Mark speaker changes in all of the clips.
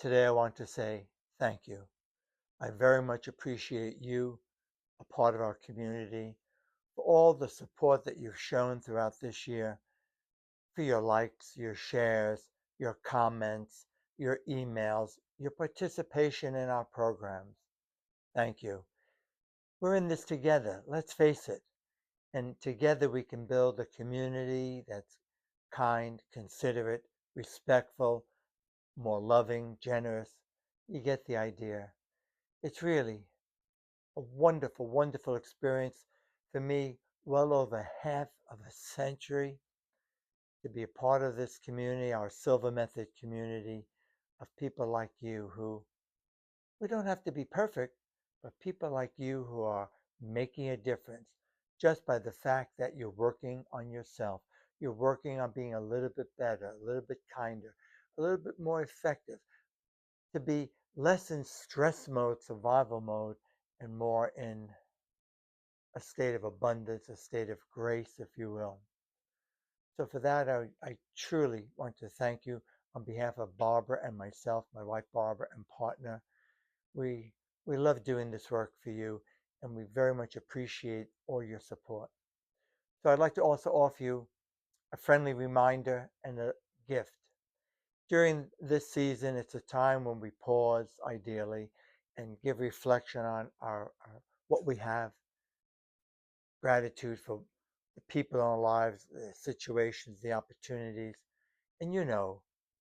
Speaker 1: today I want to say thank you. I very much appreciate you, a part of our community, for all the support that you've shown throughout this year, for your likes, your shares, your comments, your emails, your participation in our programs. Thank you. We're in this together, let's face it. And together we can build a community that's kind, considerate, respectful, more loving, generous. You get the idea. It's really a wonderful, wonderful experience for me, well over half of a century to be a part of this community, our Silva Method community of people like you who we don't have to be perfect, but people like you who are making a difference just by the fact that you're working on yourself. You're working on being a little bit better, a little bit kinder, a little bit more effective, to be less in stress mode, survival mode, and more in a state of abundance, a state of grace, if you will. So for that, I truly want to thank you on behalf of Barbara and myself, my wife Barbara and partner. We we love doing this work for you, and we very much appreciate all your support. So I'd like to also offer you a friendly reminder and a gift. During this season, it's a time when we pause, ideally, and give reflection on our what we have, gratitude for the people in our lives, the situations, the opportunities. And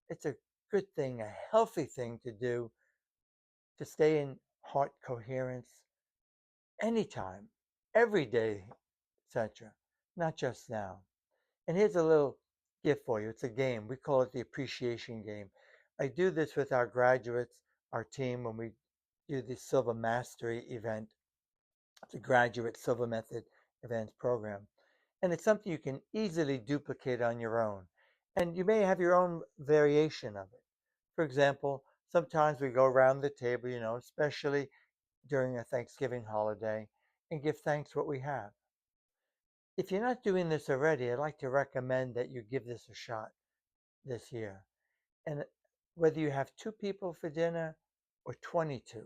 Speaker 1: it's a good thing, a healthy thing to do to stay in heart coherence anytime, every day, etc., not just now. And here's a little gift for you. It's a game. We call it the appreciation game. I do this with our graduates, our team, when we do the Silva Mastery event, the Graduate Silva Method Events program. And it's something you can easily duplicate on your own. And you may have your own variation of it. For example, sometimes we go around the table, especially during a Thanksgiving holiday, and give thanks for what we have. If you're not doing this already, I'd like to recommend that you give this a shot this year. And whether you have two people for dinner or 22,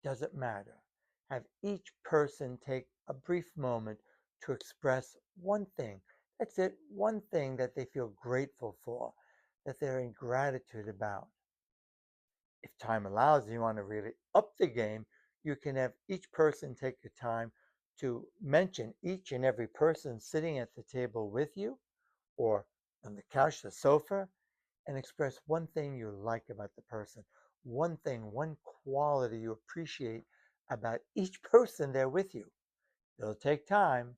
Speaker 1: doesn't matter. Have each person take a brief moment to express one thing. That's it, one thing that they feel grateful for, that they're in gratitude about. If time allows and you want to really up the game, you can have each person take the time to mention each and every person sitting at the table with you or on the couch, the sofa, and express one thing you like about the person, one thing, one quality you appreciate about each person there with you. It'll take time.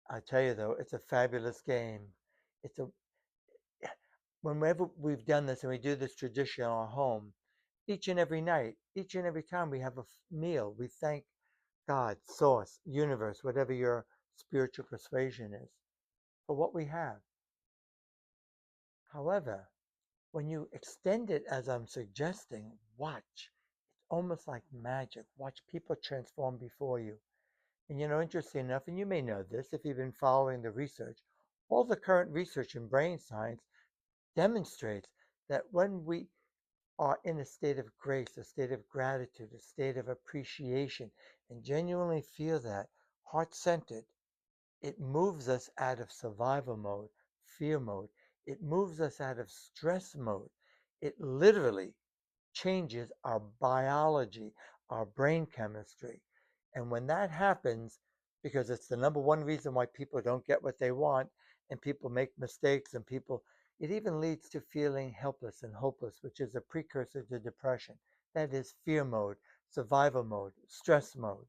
Speaker 1: I tell you though, it's a fabulous game. It's a Whenever we've done this and we do this tradition in our home, each and every night, each and every time we have a meal, we thank God, source, universe, whatever your spiritual persuasion is, for what we have. However, when you extend it as I'm suggesting, watch. It's almost like magic. Watch people transform before you. And interesting enough, and you may know this if you've been following the research, all the current research in brain science demonstrates that when we are in a state of grace, a state of gratitude, a state of appreciation, and genuinely feel that heart centered, it moves us out of survival mode, fear mode. It moves us out of stress mode. It literally changes our biology, our brain chemistry. And when that happens, because it's the number one reason why people don't get what they want and people make mistakes and it even leads to feeling helpless and hopeless, which is a precursor to depression. That is fear mode, survival mode, stress mode.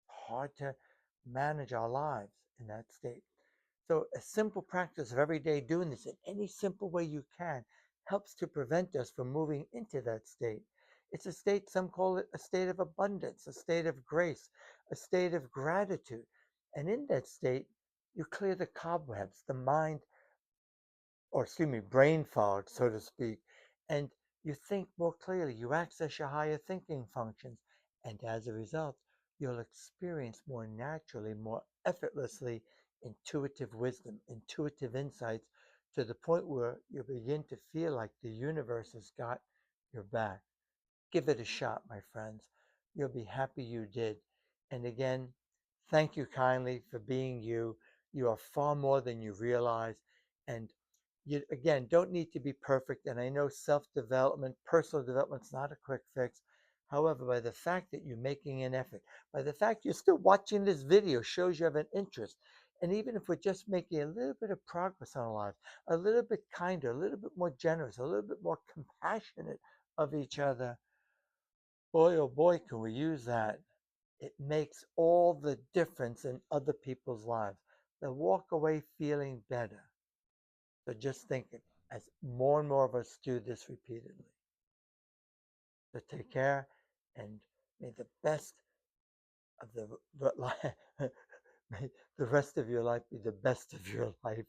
Speaker 1: Hard to manage our lives in that state. So a simple practice of every day doing this in any simple way you can helps to prevent us from moving into that state. It's a state, some call it a state of abundance, a state of grace, a state of gratitude. And in that state, you clear the cobwebs, the mind, or excuse me, brain fog, so to speak, and you think more clearly, you access your higher thinking functions, and as a result, you'll experience more naturally, more effortlessly intuitive wisdom, intuitive insights to the point where you begin to feel like the universe has got your back. Give it a shot, my friends. You'll be happy you did. And again, thank you kindly for being you. You are far more than you realize. And you, again, don't need to be perfect. And I know self development, personal development is not a quick fix. However, by the fact that you're making an effort, by the fact you're still watching this video, shows you have an interest. And even if we're just making a little bit of progress in our lives, a little bit kinder, a little bit more generous, a little bit more compassionate of each other, boy, oh boy, can we use that. It makes all the difference in other people's lives. They walk away feeling better. So just think it as more and more of us do this repeatedly. So take care and may the best of the may the rest of your life be the best of your life.